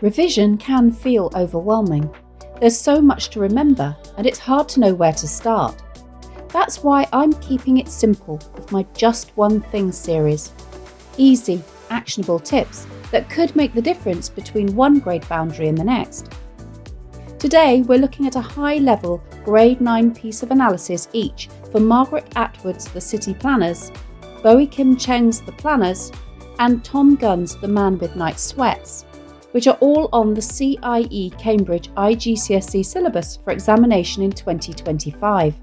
Revision can feel overwhelming. There's so much to remember, and it's hard to know where to start. That's why I'm keeping it simple with my Just One Thing series. Easy, actionable tips that could make the difference between one grade boundary and the next. Today, we're looking at a high-level Grade 9 piece of analysis each for Margaret Atwood's The City Planners, Bowie Kim Cheng's The Planners, and Tom Gunn's The Man with Night Sweats, which are all on the CIE Cambridge IGCSE syllabus for examination in 2025.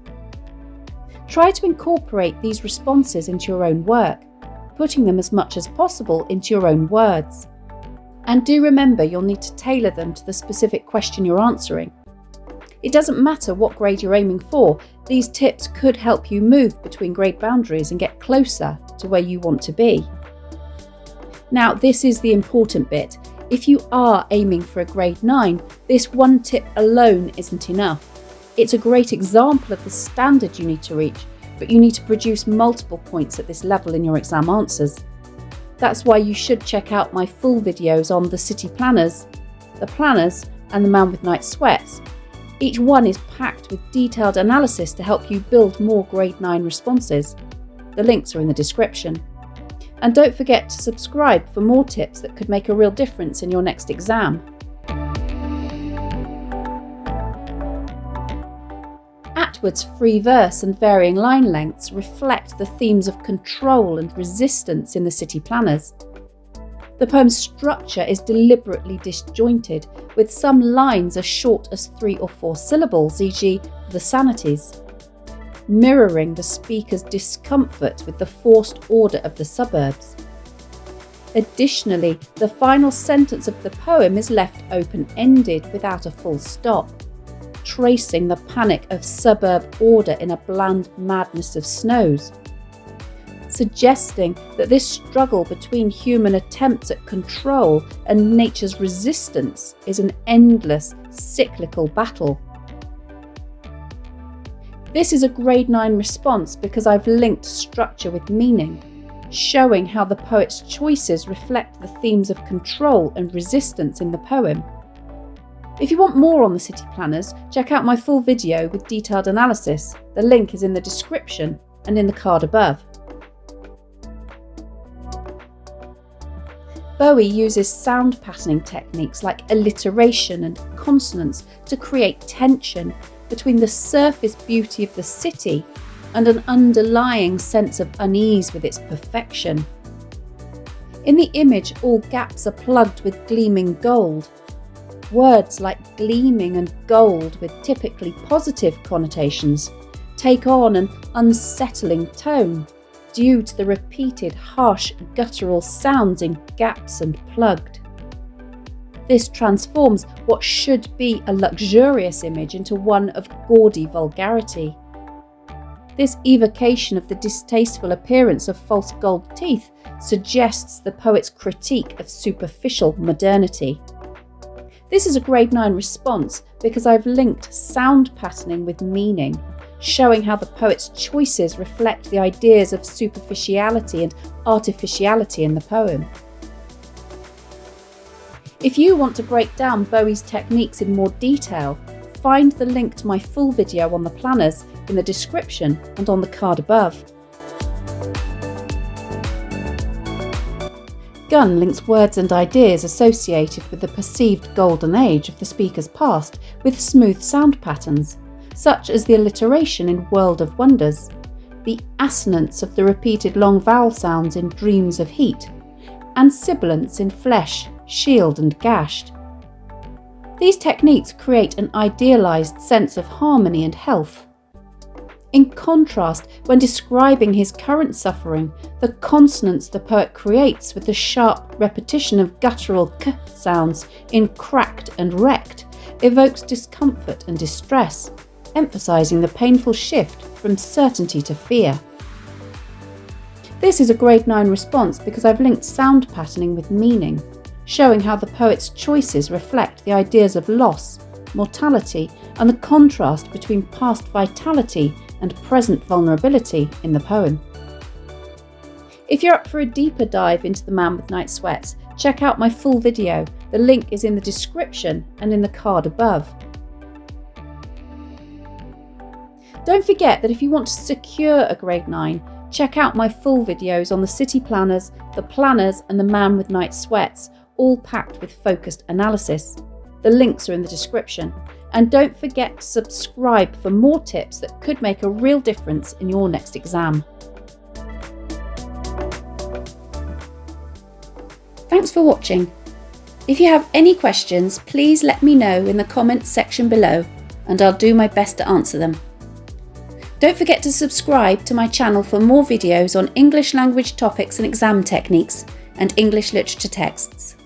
Try to incorporate these responses into your own work, putting them as much as possible into your own words. And do remember you'll need to tailor them to the specific question you're answering. It doesn't matter what grade you're aiming for, these tips could help you move between grade boundaries and get closer to where you want to be. Now, this is the important bit. If you are aiming for a grade 9, this one tip alone isn't enough. It's a great example of the standard you need to reach, but you need to produce multiple points at this level in your exam answers. That's why you should check out my full videos on the City Planners, the Planners, and the Man with Night Sweats. Each one is packed with detailed analysis to help you build more grade 9 responses. The links are in the description. And don't forget to subscribe for more tips that could make a real difference in your next exam. Atwood's free verse and varying line lengths reflect the themes of control and resistance in the City Planners. The poem's structure is deliberately disjointed, with some lines as short as 3 or 4 syllables, e.g. the sanities, mirroring the speaker's discomfort with the forced order of the suburbs. Additionally, the final sentence of the poem is left open-ended without a full stop, tracing the panic of suburb order in a bland madness of snows, suggesting that this struggle between human attempts at control and nature's resistance is an endless, cyclical battle. This is a grade 9 response because I've linked structure with meaning, showing how the poet's choices reflect the themes of control and resistance in the poem. If you want more on the City Planners, check out my full video with detailed analysis. The link is in the description and in the card above. Bowie uses sound patterning techniques like alliteration and consonance to create tension between the surface beauty of the city and an underlying sense of unease with its perfection. In the image, all gaps are plugged with gleaming gold. Words like gleaming and gold, with typically positive connotations, take on an unsettling tone due to the repeated harsh guttural sounds in gaps and plugged. This transforms what should be a luxurious image into one of gaudy vulgarity. This evocation of the distasteful appearance of false gold teeth suggests the poet's critique of superficial modernity. This is a grade 9 response because I've linked sound patterning with meaning, showing how the poet's choices reflect the ideas of superficiality and artificiality in the poem. If you want to break down Bowie's techniques in more detail, find the link to my full video on the planners in the description and on the card above. Gunn links words and ideas associated with the perceived golden age of the speaker's past with smooth sound patterns, such as the alliteration in World of Wonders, the assonance of the repeated long vowel sounds in Dreams of Heat, and sibilants in Flesh, Shield and Gashed. These techniques create an idealized sense of harmony and health. In contrast, when describing his current suffering, the consonance the poet creates with the sharp repetition of guttural k sounds in cracked and wrecked evokes discomfort and distress, emphasizing the painful shift from certainty to fear. This is a grade 9 response because I've linked sound patterning with meaning, showing how the poet's choices reflect the ideas of loss, mortality, and the contrast between past vitality and present vulnerability in the poem. If you're up for a deeper dive into The Man with Night Sweats, Check out my full video. The link is in the description and in the card above. Don't forget that if you want to secure a grade 9, check out my full videos on the city planners, the planners and the man with night sweats, all packed with focused analysis. The links are in the description. And don't forget to subscribe for more tips that could make a real difference in your next exam. Thanks for watching. If you have any questions, please let me know in the comments section below and I'll do my best to answer them. Don't forget to subscribe to my channel for more videos on English language topics and exam techniques and English literature texts.